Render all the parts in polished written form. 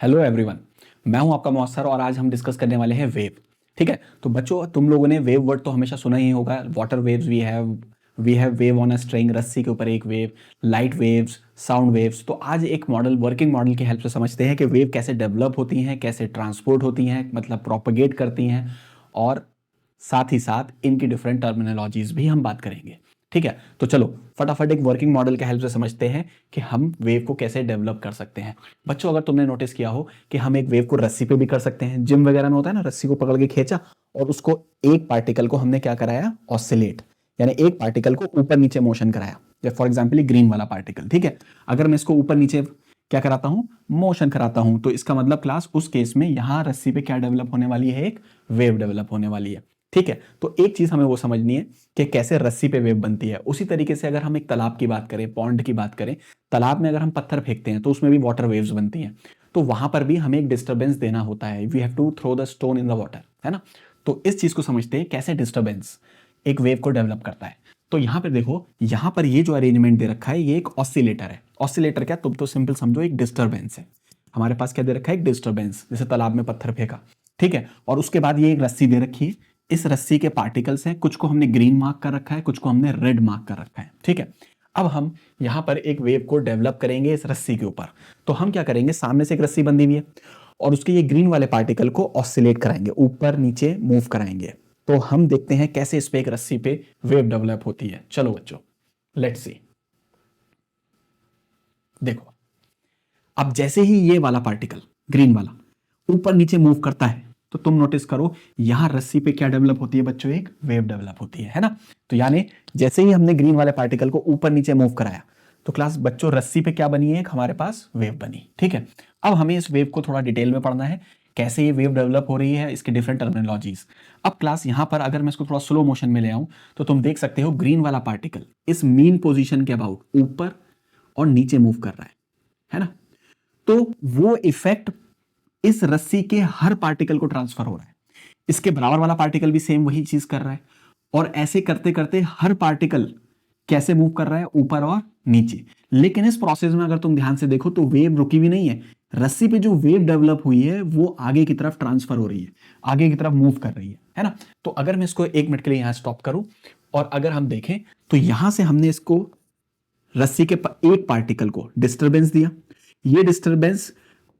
Hello everyone, मैं हूं आपका मौसर और आज हम डिस्कस करने वाले हैं वेव। ठीक है, तो बच्चों तुम लोगों ने वेव वर्ड तो हमेशा सुना ही होगा। Water waves we have wave on a string, रस्सी के ऊपर एक wave, light waves, sound waves. तो आज एक मॉडल, वर्किंग मॉडल की हेल्प से समझते हैं कि वेव कैसे डेवलप होती हैं, कैसे ट्रांसपोर्ट होती हैं, मतलब प्रोपगेट करती हैं, और साथ ही साथ इनकी डिफरेंट टर्मिनोलॉजीज भी हम बात करेंगे। ठीक है, तो चलो फटाफट एक वर्किंग मॉडल के हेल्प से समझते हैं कि हम वेव को कैसे डेवलप कर सकते हैं। बच्चों, अगर तुमने नोटिस किया हो कि हम एक वेव को रस्सी पे भी कर सकते हैं। जिम वगैरह में होता है ना, रस्सी को पकड़ के खींचा और उसको एक पार्टिकल को हमने क्या कराया, ऑसिलेट, यानी एक पार्टिकल को ऊपर नीचे मोशन कराया। जैसे फॉर एग्जाम्पल ग्रीन वाला पार्टिकल, ठीक है, अगर मैं इसको ऊपर नीचे क्या कराता हूं, मोशन कराता हूं, तो इसका मतलब क्लास उस केस में यहां रस्सी पे क्या डेवलप होने वाली है, एक वेव डेवलप होने वाली है। ठीक है, तो एक चीज हमें वो समझनी है कि कैसे रस्सी पे वेव बनती है। उसी तरीके से अगर हम एक तालाब की बात करें, पॉन्ड की बात करें, तालाब में अगर हम पत्थर फेंकते हैं तो उसमें भी वाटर वेव्स बनती हैं। तो वहां पर भी हमें एक डिस्टर्बेंस देना होता है। We have to throw the stone in the water, है ना। तो इस चीज को समझते हैं कैसे डिस्टर्बेंस एक वेव को डेवलप करता है। तो यहां पर देखो, यहां पर ये जो अरेंजमेंट दे रखा है ये एक ऑसिलेटर है। ऑसिलेटर क्या, तुम तो सिंपल समझो एक डिस्टर्बेंस है। हमारे पास क्या दे रखा है, एक डिस्टर्बेंस, जैसे तालाब में पत्थर फेंका, ठीक है, और उसके बाद ये एक रस्सी दे रखी है। इस रस्सी के पार्टिकल्स हैं, कुछ को हमने ग्रीन मार्क कर रखा है, कुछ को हमने रेड मार्क कर रखा है। ठीक है, अब हम यहां पर एक वेव को डेवलप करेंगे इस रस्सी के ऊपर। तो हम क्या करेंगे, सामने से एक रस्सी बंधी हुई है और उसके ये ग्रीन वाले पार्टिकल को ऑसिलेट कराएंगे, ऊपर नीचे मूव कराएंगे। तो हम देखते हैं कैसे इस पे एक रस्सी पे वेव डेवलप होती है। चलो बच्चों, लेट्स सी। देखो, अब जैसे ही ये वाला पार्टिकल, ग्रीन वाला, ऊपर नीचे मूव करता है तो तुम नोटिस करो यहां रस्सी पे क्या डेवलप होती है बच्चों, एक वेव डेवलप होती है ना। तो यानी जैसे ही हमने ग्रीन वाले पार्टिकल को ऊपर नीचे मूव कराया तो क्लास बच्चों रस्सी पे क्या बनी है, एक हमारे पास वेव बनी। ठीक है, अब हमें इस वेव को थोड़ा डिटेल में पढ़ना है, कैसे ये वेव डेवलप हो रही है, इसके डिफरेंट टर्मिनोलॉजीज। अब क्लास यहां पर अगर मैं इसको थोड़ा स्लो मोशन में ले आऊं तो तुम देख सकते हो ग्रीन वाला पार्टिकल इस मीन पोजीशन के अबाउट ऊपर और नीचे मूव कर रहा है ना। तो वो इफेक्ट इस रस्सी के हर पार्टिकल को ट्रांसफर हो रहा है। इसके बराबर वाला पार्टिकल भी सेम वही चीज कर रहा है, और ऐसे करते करते हर पार्टिकल कैसे मूव कर रहा है, ऊपर और नीचे। लेकिन इस प्रोसेस में अगर तुम ध्यान से देखो तो वेव रुकी भी नहीं है। रस्सी पे जो वेव डेवलप हुई है वो आगे की तरफ ट्रांसफर हो रही है, आगे की तरफ मूव कर रही है ना। तो अगर मैं इसको एक मिनट के लिए यहां स्टॉप करूं और अगर हम देखें तो यहां से हमने इसको रस्सी के एक पार्टिकल को डिस्टरबेंस दिया। ये disturbance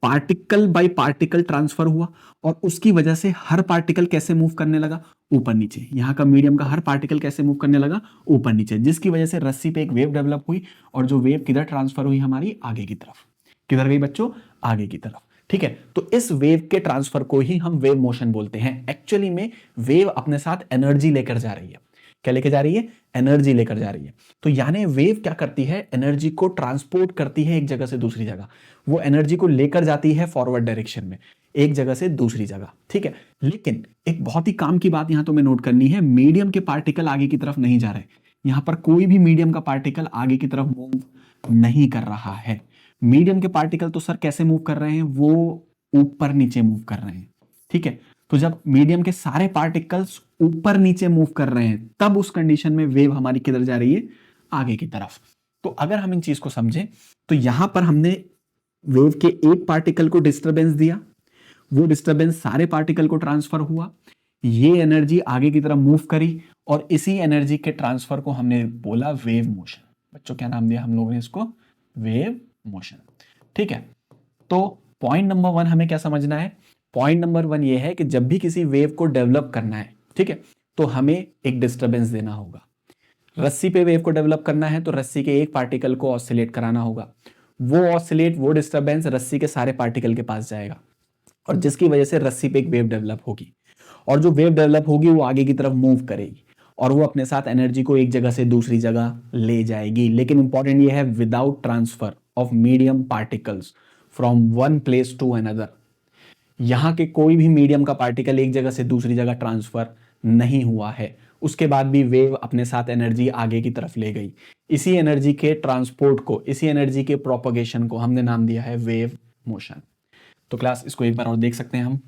particle by particle transfer हुआ और उसकी वजह से हर पार्टिकल कैसे मूव करने लगा, ऊपर नीचे। यहां का मीडियम का हर पार्टिकल कैसे मूव करने लगा, ऊपर नीचे, जिसकी वजह से रस्सी पे एक वेव डेवलप हुई और जो वेव किधर ट्रांसफर हुई, हमारी आगे की तरफ। किधर गई बच्चों, आगे की तरफ। ठीक है, तो इस वेव के ट्रांसफर को ही हम वेव मोशन बोलते हैं। एक्चुअली में वेव अपने साथ एनर्जी लेकर जा रही है। क्या लेकर जा रही है, एनर्जी लेकर जा रही है। तो यानी वेव क्या करती है, एनर्जी को ट्रांसपोर्ट करती है एक जगह से दूसरी जगह। वो एनर्जी को लेकर जाती है फॉरवर्ड डायरेक्शन में, एक जगह से दूसरी जगह। ठीक है, लेकिन एक बहुत ही काम की बात यहां तुम्हें नोट करनी है, मीडियम के पार्टिकल आगे की तरफ नहीं जा रहे। यहां पर कोई भी मीडियम का पार्टिकल आगे की तरफ मूव नहीं कर रहा है। मीडियम के पार्टिकल तो सर कैसे मूव कर रहे हैं, वो ऊपर नीचे मूव कर रहे हैं। ठीक है, तो जब मीडियम के सारे पार्टिकल्स ऊपर नीचे मूव कर रहे हैं तब उस कंडीशन में वेव हमारी किधर जा रही है, आगे की तरफ। तो अगर हम इन चीज को समझें तो यहां पर हमने वेव के एक पार्टिकल को डिस्टरबेंस दिया, वो डिस्टरबेंस सारे पार्टिकल को ट्रांसफर हुआ, ये एनर्जी आगे की तरफ मूव करी और इसी एनर्जी के ट्रांसफर को हमने बोला वेव मोशन। बच्चों क्या नाम दिया हम लोगों ने इसको, वेव मोशन। ठीक है, तो पॉइंट नंबर 1 हमें क्या समझना है, पॉइंट नंबर 1 ये है कि जब भी किसी वेव को डेवलप करना है, ठीक है, तो हमें एक डिस्टरबेंस देना होगा। रस्सी पे वेव को डेवलप करना है तो रस्सी के एक पार्टिकल को ऑसिलेट कराना होगा। वो ऑसिलेट, वो डिस्टरबेंस रस्सी के सारे पार्टिकल के पास जाएगा और जिसकी वजह से रस्सी पे एक वेव डेवलप होगी, और जो वेव डेवलप होगी वो आगे की तरफ मूव करेगी और वो अपने साथ एनर्जी को एक जगह से दूसरी जगह ले जाएगी। लेकिन इंपॉर्टेंट ये है, without transfer of medium particles from one place to another. यहां के कोई भी मीडियम का पार्टिकल एक जगह से दूसरी जगह ट्रांसफर नहीं हुआ है, उसके बाद भी वेव अपने साथ एनर्जी आगे की तरफ ले गई। इसी एनर्जी के ट्रांसपोर्ट को, इसी एनर्जी के प्रोपगेशन को हमने नाम दिया है वेव मोशन। तो क्लास इसको एक बार और देख सकते हैं हम,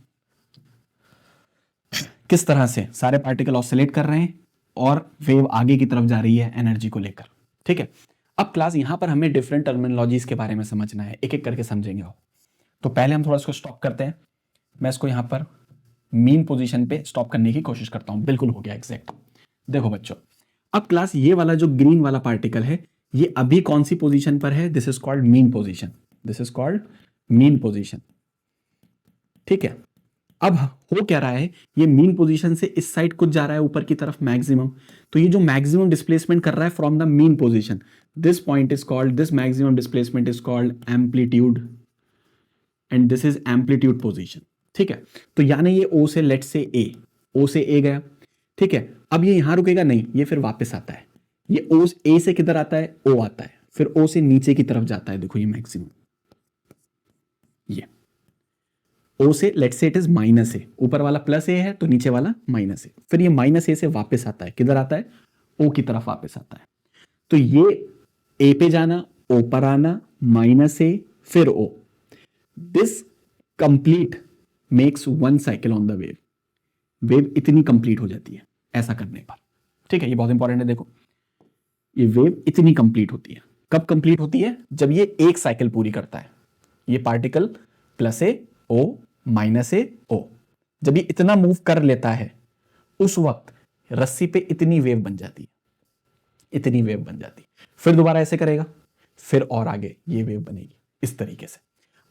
किस तरह से सारे पार्टिकल ऑसिलेट कर रहे हैं और वेव आगे की तरफ जा रही है एनर्जी को लेकर। ठीक है, अब क्लास यहां पर हमें डिफरेंट टर्मिनोलॉजीज के बारे में समझना है, एक एक करके समझेंगे। तो पहले हम थोड़ा इसको स्टॉप करते हैं। मैं इसको यहां पर मीन पोजीशन पे स्टॉप करने की कोशिश करता हूं। बिल्कुल हो गया एग्जैक्ट। देखो बच्चों, अब क्लास ये वाला जो ग्रीन वाला पार्टिकल है ये अभी कौन सी पोजीशन पर है? This is called mean position. This is called mean position. ठीक है, अब हो क्या रहा है, ये मीन पोजीशन से इस साइड कुछ जा रहा है ऊपर की तरफ मैक्सिमम। तो ये जो मैक्सिमम डिस्प्लेसमेंट कर रहा है from the mean position, this point is called, this maximum displacement is called amplitude and this is amplitude position. ठीक है, तो यानी ये ओ से लेट से ए, ओ से ए गया। ठीक है, अब ये यहां रुकेगा नहीं, ये फिर वापस आता है। ये ओ ए से किधर आता है? ओ आता है, फिर ओ से नीचे की तरफ जाता है। देखो ये मैक्सिमम, ये ओ से लेट से इट इज माइनस ए, ऊपर वाला प्लस ए है तो नीचे वाला माइनस ए, फिर ये माइनस ए से वापस आता है। किधर आता है? ओ की तरफ वापस आता है। तो ये ए पे जाना, ओ पर आना, माइनस ए, फिर O. This complete makes one cycle on the wave. Wave इतनी कंप्लीट हो जाती है ऐसा करने पर। ठीक है, ये बहुत इंपॉर्टेंट है। देखो ये वेव इतनी कंप्लीट होती है। कब कंप्लीट होती है? जब ये एक साइकिल पूरी करता है। ये पार्टिकल प्लस ए ओ माइनस ए ओ, जब ये इतना मूव कर लेता है उस वक्त रस्सी पे इतनी वेव बन जाती है, इतनी वेव बन जाती है। फिर दोबारा ऐसे करेगा, फिर और आगे ये वेव बनेगी इस तरीके से।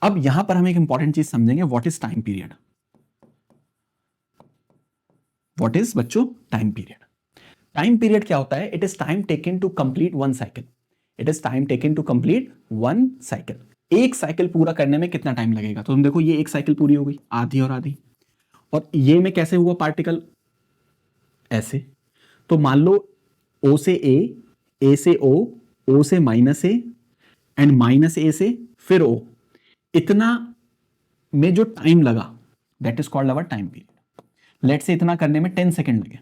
अब यहां पर हम एक इंपॉर्टेंट चीज समझेंगे, what is time period. What is बच्चों टाइम पीरियड? टाइम पीरियड क्या होता है? It is time taken to complete one cycle. It is time taken to complete one cycle. एक साइकिल पूरा करने में कितना टाइम लगेगा? तो तुम देखो ये एक साइकिल पूरी हो गई, आधी और आधी, और ये में कैसे हुआ पार्टिकल? ऐसे। तो मान लो ओ से ए से ओ से minus A and minus A से फिर ओ, इतना में जो टाइम लगा that is called our time period. लेट से इतना करने में 10 सेकेंड लगे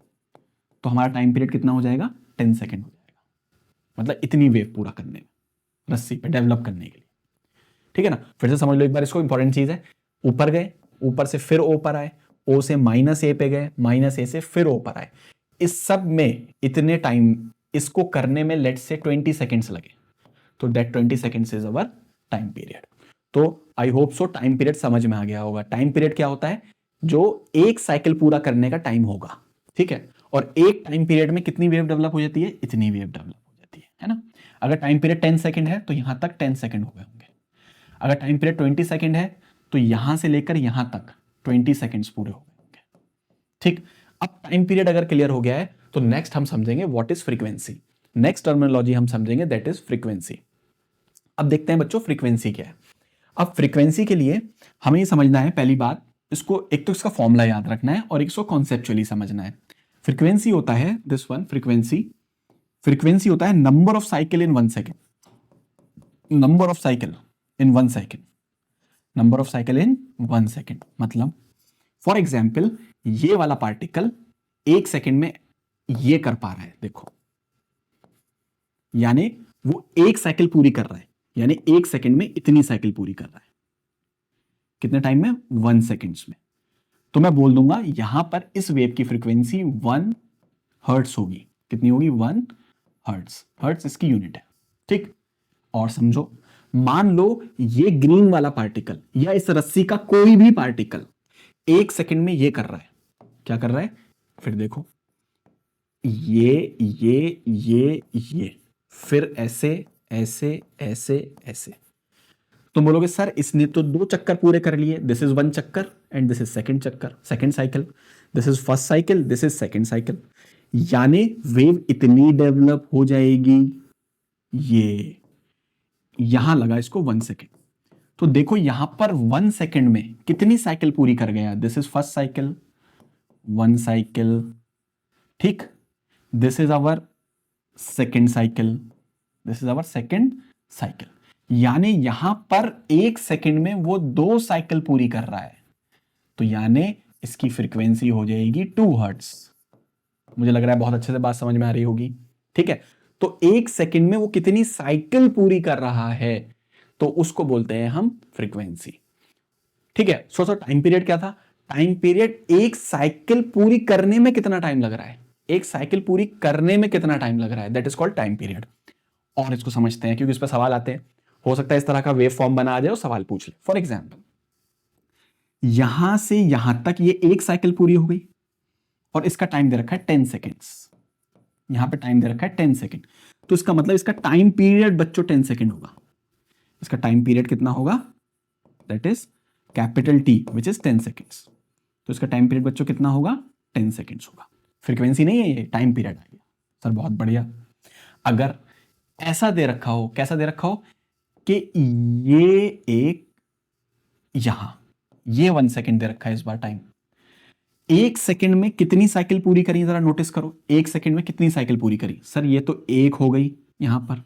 तो हमारा टाइम पीरियड कितना हो जाएगा? 10 सेकेंड हो जाएगा। मतलब इतनी वेव पूरा करने में, रस्सी पे डेवलप करने के लिए। ठीक है ना? फिर से समझ लो एक बार इसको, इंपॉर्टेंट चीज है। ऊपर गए, ऊपर से फिर ओ पर आए, ओ से माइनस ए पे गए, माइनस ए से फिर ओ पर आए। इस सब में इतने टाइम इसको करने में लेट से 20 सेकेंड्स लगे, तो that 20 seconds is our time period. तो I hope so time period समझ में आ गया होगा। टाइम पीरियड क्या होता है? जो एक साइकिल पूरा करने का टाइम होगा। ठीक है, और एक टाइम पीरियड में कितनी वेव डेवलप हो जाती है? इतनी वेव डेवलप हो जाती है ना? अगर टाइम पीरियड 10 सेकेंड है तो यहां तक 10 सेकेंड हो गए होंगे। अगर टाइम पीरियड 20 सेकेंड है तो यहां से लेकर यहां तक 20 सेकेंड्स पूरे हो गए होंगे। ठीक, अब टाइम पीरियड अगर क्लियर हो गया है तो नेक्स्ट हम समझेंगे what is frequency. Next terminology हम समझेंगे दैट इज फ्रीक्वेंसी। अब देखते हैं बच्चों फ्रीक्वेंसी क्या है। अब फ्रीक्वेंसी के लिए हमें ये समझना है, पहली बात इसको, एक तो इसका फॉर्मूला याद रखना है और इसको कॉन्सेप्चुअली समझना है। फ्रीक्वेंसी होता है दिस वन, फ्रीक्वेंसी होता है number of cycle in 1 second. Number of cycle in 1 second, number of cycle in 1 second. मतलब फॉर एग्जाम्पल ये वाला पार्टिकल 1 सेकेंड में ये कर पा रहा है, देखो, यानी वो एक साइकिल पूरी कर रहा है, यानी 1 सेकेंड में इतनी साइकिल पूरी कर रहा है। कितने टाइम में? 1 सेकेंड्स में। तो मैं बोल दूंगा यहां पर इस वेव की फ्रीक्वेंसी 1 हर्ट्स होगी। कितनी होगी? 1 हर्ट्स। हर्ट्स इसकी यूनिट है। ठीक, और समझो, मान लो ये ग्रीन वाला पार्टिकल या इस रस्सी का कोई भी पार्टिकल 1 सेकेंड में ये कर रहा है। क्या कर रहा है? फिर देखो ये, फिर ऐसे ऐसे ऐसे ऐसे। तुम बोलोगे सर इसने तो 2 चक्कर पूरे कर लिए, दिस इज 1 चक्कर एंड दिस इज सेकंड चक्कर, second cycle, this is first cycle, this is second cycle. यानी वेव इतनी डेवलप हो जाएगी, ये यहां लगा इसको 1 सेकेंड। तो देखो यहां पर 1 सेकेंड में कितनी साइकिल पूरी कर गया? This is first cycle, 1 cycle. ठीक, this is our second cycle, this is our second cycle. यानी यहां पर 1 सेकेंड में वो 2 साइकिल पूरी कर रहा है, तो यानी इसकी फ्रीक्वेंसी हो जाएगी 2 हर्ट्स। मुझे लग रहा है बहुत अच्छे से बात समझ में आ रही होगी। ठीक है, तो 1 सेकेंड में वो कितनी साइकिल पूरी कर रहा है, तो उसको बोलते हैं हम फ्रीक्वेंसी। ठीक है, सोचो टाइम पीरियड क्या था? टाइम पीरियड एक साइकिल पूरी करने में कितना टाइम लग रहा है, एक साइकिल पूरी करने में कितना टाइम लग रहा है, that is called time period. और इसको समझते हैं क्योंकि इस पर सवाल आते हैं। हो सकता है इस तरह का वेव फॉर्म बना आ जाए और सवाल पूछ ले। फॉर एग्जाम्पल यहां से यहां तक ये एक साइकिल पूरी हो गई और इसका टाइम दे रखा है 10 सेकेंड्स। यहां पे टाइम दे रखा है 10 सेकेंड, तो इसका मतलब इसका टाइम पीरियड बच्चों 10 सेकेंड होगा। इसका टाइम पीरियड कितना होगा? That is capital T which is 10 seconds. तो इसका टाइम पीरियड बच्चों कितना होगा? 10 सेकेंड्स होगा। फ्रीक्वेंसी नहीं है ये, टाइम पीरियड आ गया। सर बहुत बढ़िया। अगर ऐसा दे रखा हो, कैसा दे रखा हो कि ये एक यहां ये 1 सेकेंड दे रखा है इस बार टाइम, 1 सेकेंड में कितनी साइकिल पूरी करी जरा नोटिस करो। 1 सेकेंड में कितनी साइकिल पूरी करी? सर ये तो एक हो गई यहां पर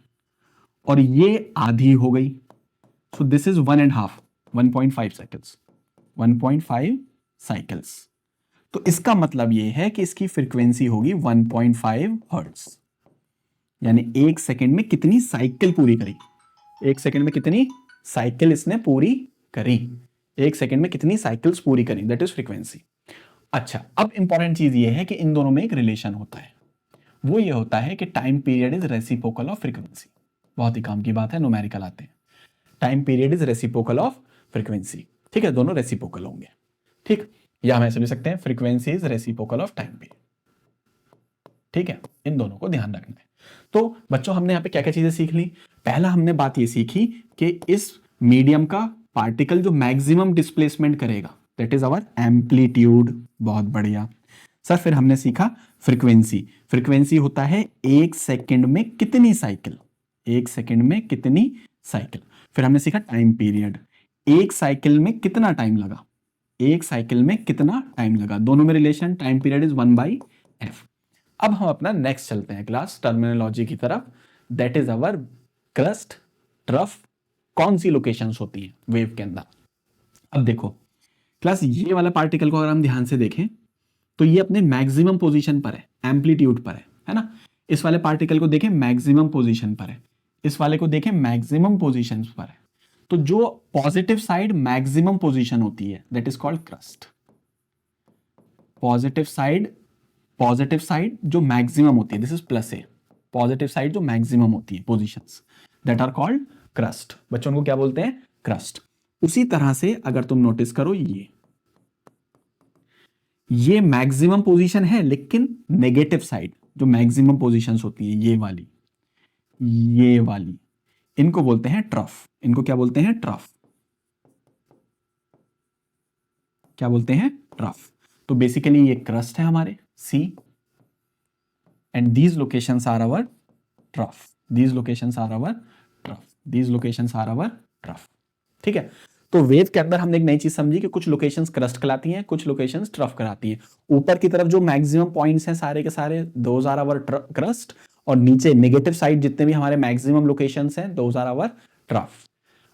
और ये आधी हो गई, so this is 1.5 1.5 cycles 1.5 cycles. तो इसका मतलब ये है कि इसकी फ्रीक्वेंसी होगी 1.5 हर्ट्ज। यानी 1 सेकेंड में कितनी साइकिल पूरी करी? 1 सेकेंड में कितनी साइकिल इसने पूरी करी? 1 सेकेंड में कितनी साइकिल्स पूरी करी, दैट इज फ्रीक्वेंसी। अच्छा, अब इंपॉर्टेंट चीज ये है कि इन दोनों में एक रिलेशन होता है। वो ये होता है कि time period is reciprocal of frequency. बहुत ही काम की बात है, न्यूमेरिकल आते हैं। Time period is reciprocal of frequency. ठीक है, दोनों रेसिप्रोकल होंगे। ठीक, या हम ऐसे समझ सकते हैं frequency is reciprocal of time period. ठीक है, इन दोनों को ध्यान रखना है। तो बच्चों हमने यहाँ पे क्या क्या चीजें सीख ली? पहला हमने बात ये सीखी कि इस मीडियम का पार्टिकल जो मैक्सिमम डिस्प्लेसमेंट करेगा दैट इज आवर एम्पलीट्यूड। बहुत बढ़िया सर। फिर हमने सीखा फ्रीक्वेंसी। फ्रीक्वेंसी होता है 1 सेकेंड में कितनी साइकिल, 1 सेकेंड में कितनी साइकिल। फिर हमने सीखा टाइम पीरियड, 1 साइकिल में कितना टाइम लगा, 1 साइकिल में कितना टाइम लगा। दोनों में relation, time period is 1/f। अब हम अपना नेक्स्ट चलते हैं क्लास टर्मिनोलॉजी की तरफ, that is our crust, trough. कौन सी लोकेशंस होती हैं वेव के अंदर? अब देखो क्लास, ये वाला पार्टिकल को अगर हम ध्यान से देखें तो ये अपने मैक्सिमम पोजीशन पर है, एम्पलीट्यूड पर है ना। इस वाले पार्टिकल को देखें मैक्सिमम पोजीशन पर है, इस वाले को देखें मैक्सिमम पोजीशन पर है। तो जो पॉजिटिव साइड मैक्सिमम पोजीशन होती है that is called crest. Positive side जो मैक्सिमम होती है, this is plus A. Positive side जो मैक्सिमम होती है positions that are called crest. बच्चों को क्या बोलते हैं? क्रस्ट। उसी तरह से अगर तुम नोटिस करो, ये मैक्सिमम पोजीशन है, लेकिन नेगेटिव साइड जो मैक्सिमम पोजीशंस होती है, ये वाली इनको बोलते हैं ट्रफ। इनको क्या बोलते हैं? ट्रफ। क्या बोलते हैं? ट्रफ। तो बेसिकली ये क्रस्ट है हमारे sea, and these locations are our trough. These locations are our trough. These locations are our trough. ठीक है, तो वेव के अंदर हमने एक नई चीज समझी कि कुछ लोकेशंस क्रस्ट कहलाती हैं, कुछ लोकेशंस ट्रफ कहलाती हैं। ऊपर की तरफ जो मैक्सिमम पॉइंट्स हैं सारे के सारे, दोज आर आवर क्रस्ट, और नीचे नेगेटिव साइड जितने भी हमारे मैक्सिमम लोकेशंस हैं, दोज आर आवर ट्रफ।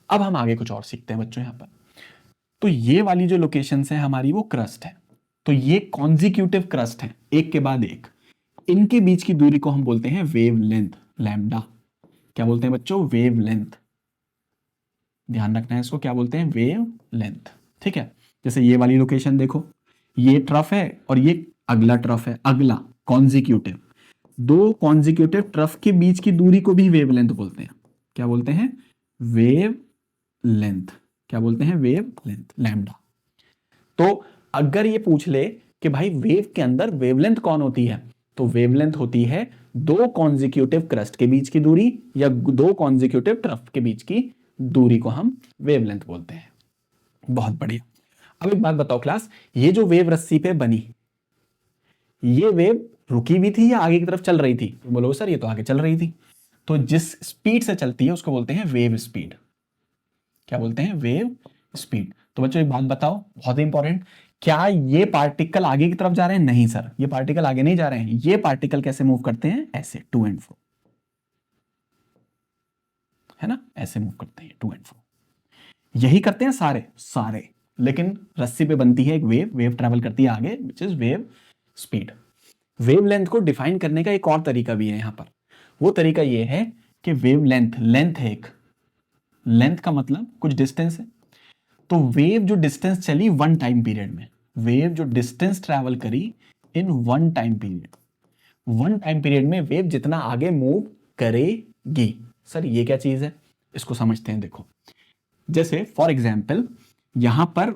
अब हम आगे कुछ और सीखते हैं बच्चों यहाँ पर। तो ये वाली जो लोकेशंस है हमारी, वो क्रस्ट है। तो ये कॉन्जिक्यूटिव क्रस्ट है, एक के बाद एक। इनके बीच की दूरी को हम बोलते हैं वेव लेंथ, लैम्डा। क्या बोलते हैं बच्चों? Wave length. ध्यान रखना है इसको, क्या बोलते हैं? Wave length. ठीक है, जैसे ये वाली लोकेशन देखो, ये ट्रफ है और ये अगला ट्रफ है, अगला कॉन्जिक्यूटिव। दो कॉन्जिक्यूटिव ट्रफ के बीच की दूरी को भी वेव लेंथ बोलते हैं। क्या बोलते हैं? Wave length. क्या बोलते हैं? Wave length, lambda. तो अगर ये पूछ ले कि भाई वेव के अंदर वेवलेंथ कौन होती है, तो वेवलेंथ होती है दो कॉन्जिक्यूटिव क्रस्ट के बीच की दूरी या दो कॉन्जिक्यूटिव ट्रफ के बीच की दूरी को हम वेवलेंथ बोलते हैं। बहुत बढ़िया। अब एक बात बताओ क्लास, ये जो वेव रस्सी पे बनी, ये वेव रुकी हुई थी या आगे की तरफ चल रही थी? तो बोलो सर ये तो आगे चल रही थी। तो जिस स्पीड से चलती है उसको बोलते हैं वेव स्पीड। क्या बोलते हैं? Wave speed. तो बच्चों एक बात बताओ, बहुत ही इंपॉर्टेंट, क्या ये पार्टिकल आगे की तरफ जा रहे हैं? नहीं सर, ये पार्टिकल आगे नहीं जा रहे हैं। ये पार्टिकल कैसे मूव करते हैं? ऐसे, टू एंड फ्रो, है ना, ऐसे मूव करते हैं, टू एंड फ्रो। यही करते हैं सारे। लेकिन रस्सी पे बनती है एक वेव ट्रैवल करती है आगे, which is wave speed. Wave length को डिफाइन करने का एक और तरीका भी है यहां पर। वो तरीका ये है कि वेव लेंथ है एक, लेंथ का मतलब कुछ डिस्टेंस है। तो वेव जो डिस्टेंस चली वन टाइम पीरियड में, वेव जो डिस्टेंस ट्रैवल करी इन वन टाइम पीरियड में वेव जितना आगे मूव करेगी। सर ये क्या चीज है, इसको समझते हैं। देखो, जैसे फॉर एग्जाम्पल यहां पर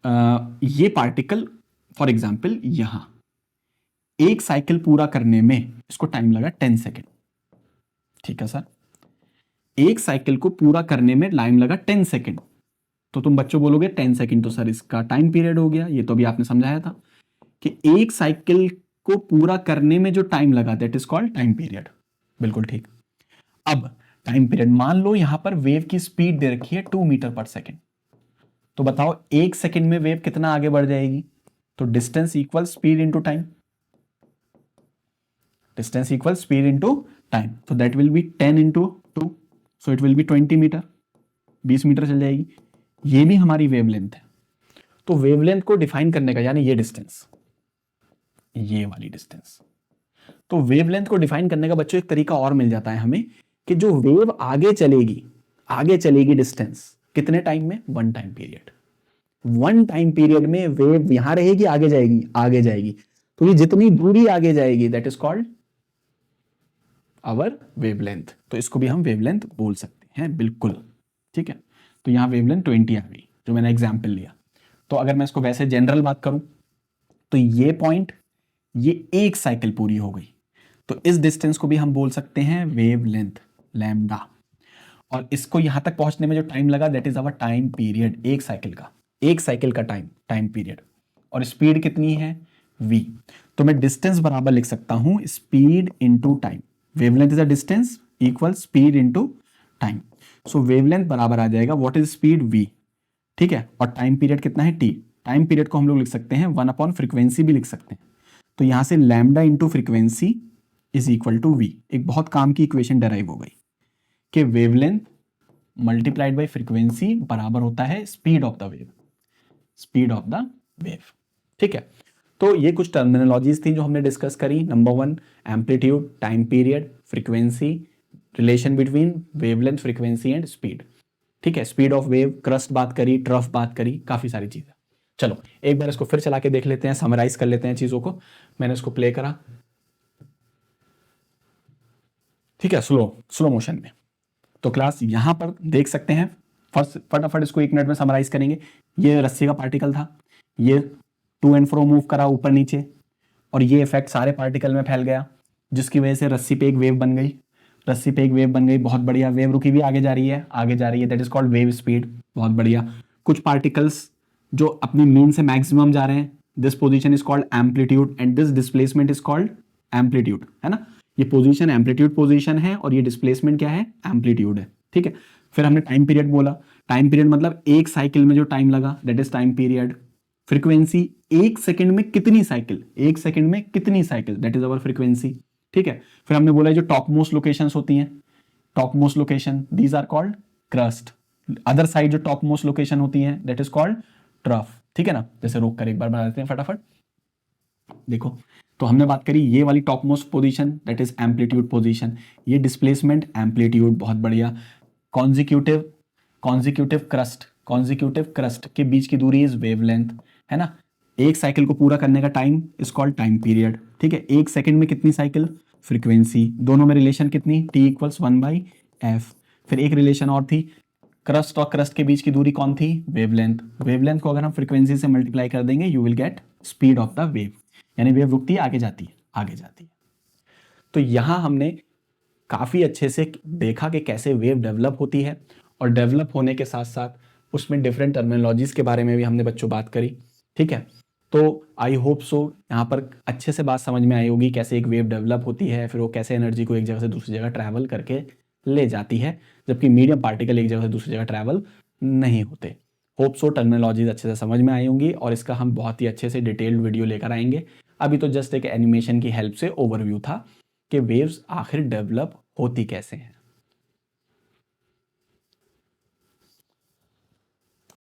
ये पार्टिकल फॉर एग्जाम्पल यहां एक साइकिल पूरा करने में इसको टाइम लगा 10 सेकेंड, ठीक है सर, एक साइकिल को पूरा करने में टाइम लगा 10 सेकेंड, तो तुम बच्चों बोलोगे 10 सेकेंड तो सर इसका टाइम पीरियड हो गया, ये तो अभी आपने समझाया था कि एक साइकिल को पूरा करने में जो टाइम लगा that is called time period, बिल्कुल ठीक। अब टाइम पीरियड मान लो यहां पर वेव की स्पीड दे रखी है 2 मीटर पर सेकेंड, तो बताओ एक सेकेंड में वेव कितना आगे बढ़ जाएगी, तो distance equal speed into time, distance equal speed into time, तो that will be 10 into 2, so it will be 20 metre, 20 metre चल जाएगी। ये भी हमारी वेवलेंथ है। तो वेवलेंथ को डिफाइन करने का, यानी ये डिस्टेंस, ये वाली डिस्टेंस, तो वेवलेंथ को डिफाइन करने का बच्चों एक तरीका और मिल जाता है हमें कि जो वेव आगे चलेगी डिस्टेंस कितने टाइम में, 1 टाइम पीरियड, 1 टाइम पीरियड में वेव यहां रहेगी, आगे जाएगी, तो ये जितनी दूरी आगे जाएगी that is called our wavelength, तो इसको भी हम वेवलेंथ बोल सकते हैं, बिल्कुल ठीक है। तो यहां वेवलेंथ 20 आ गई जो मैंने एग्जाम्पल लिया। तो अगर मैं इसको वैसे जनरल बात करूं तो ये पॉइंट, ये एक साइकिल पूरी हो गई, तो इस डिस्टेंस को भी हम बोल सकते हैं वेवलेंथ लैम्डा, और इसको यहां तक पहुंचने में जो टाइम लगा that is our time period, एक साइकिल का टाइम पीरियड, और स्पीड कितनी है v, तो मैं डिस्टेंस बराबर लिख सकता हूं speed into time, wavelength is a distance equal speed into time, so wavelength बराबर आ जाएगा व्हाट इज स्पीड v, ठीक है, और टाइम पीरियड कितना है t, टाइम पीरियड को हम लोग लिख सकते हैं 1 अपॉन फ्रीक्वेंसी भी लिख सकते हैं, तो यहां से lambda into frequency is equal to v, एक बहुत काम की इक्वेशन डराइव हो गई कि वेवलेंथ मल्टीप्लाइड बाय फ्रीक्वेंसी बराबर होता है स्पीड ऑफ द वेव, ठीक है। तो ये कुछ टर्मिनोलॉजीज थी जो हमने डिस्कस करी। Number 1 amplitude, time period, frequency, relation between wavelength, frequency and speed, ठीक है, स्पीड ऑफ वेव, क्रस्ट बात करी, ट्रफ बात करी, काफी सारी चीजें। चलो एक बार इसको फिर चला के देख लेते हैं, समराइज कर लेते हैं चीजों को। मैंने इसको प्ले करा, ठीक है, स्लो मोशन में। तो क्लास यहां पर देख सकते हैं, फटाफट इसको 1 मिनट में समराइज करेंगे। ये रस्सी का पार्टिकल था, ये टू एंड फ्रो मूव करा ऊपर नीचे, और ये इफेक्ट सारे पार्टिकल में फैल गया, जिसकी वजह से रस्सी पे एक वेव बन गई, बहुत बढ़िया, वेव रुकी भी आगे जा रही है, that is called wave speed, बहुत बढ़िया। कुछ पार्टिकल्स जो अपनी मीन से मैक्सिमम जा रहे हैं, this position is called amplitude and this displacement is called amplitude, है ना, ये पोजीशन एम्पलीट्यूड पोजीशन है और ये डिस्प्लेसमेंट क्या है, एम्पलीट्यूड है, ठीक है। फिर हमने टाइम पीरियड बोला, टाइम पीरियड मतलब एक साइकिल में जो टाइम लगा that is time period. Frequency, एक सेकंड में कितनी cycle, that is our frequency, ठीक है। फिर हमने बोला जो टॉप मोस्ट लोकेशंस होती हैं, top most location these are called crest, other side जो टॉप मोस्ट लोकेशन होती हैं दैट इज कॉल्ड ट्रफ, ठीक है ना। जैसे रोक कर एक बार बना देते हैं फटाफट, देखो, तो हमने बात करी ये वाली top most position that is amplitude position, ये डिस्प्लेसमेंट एम्पलीट्यूड, बहुत बढ़िया। कॉन्जिक्यूटिव क्रस्ट के बीच की दूरी इज वेवलेंथ, है ना। एक साइकिल को पूरा करने का time is called time period, ठीक है। एक सेकंड में कितनी साइकिल, फ्रीक्वेंसी, दोनों में रिलेशन कितनी, t इक्वल्स 1/f। फिर एक रिलेशन और थी, क्रस्ट और क्रस्ट के बीच की दूरी कौन थी, वेवलेंथ को अगर हम फ्रीक्वेंसी से मल्टीप्लाई कर देंगे you will get speed of the wave, यानी वेव रुकती है, आगे जाती है। तो यहां हमने काफी अच्छे से देखा कि कैसे वेव डेवलप होती है, और डेवलप होने के साथ साथ उसमें डिफरेंट टर्मिनोलॉजीज के बारे में भी हमने बच्चों बात करी, ठीक है। तो आई होप सो यहाँ पर अच्छे से बात समझ में आई होगी कैसे एक वेव डेवलप होती है, फिर वो कैसे एनर्जी को एक जगह से दूसरी जगह ट्रैवल करके ले जाती है, जबकि मीडियम पार्टिकल एक जगह से दूसरी जगह ट्रैवल नहीं होते। होप सो टर्मिनोलॉजीज अच्छे से समझ में आई होंगी, और इसका हम बहुत ही अच्छे से डिटेल्ड वीडियो लेकर आएंगे। अभी तो जस्ट एक एनिमेशन की हेल्प से ओवरव्यू था कि वेव्स आखिर डेवलप होती कैसे हैं।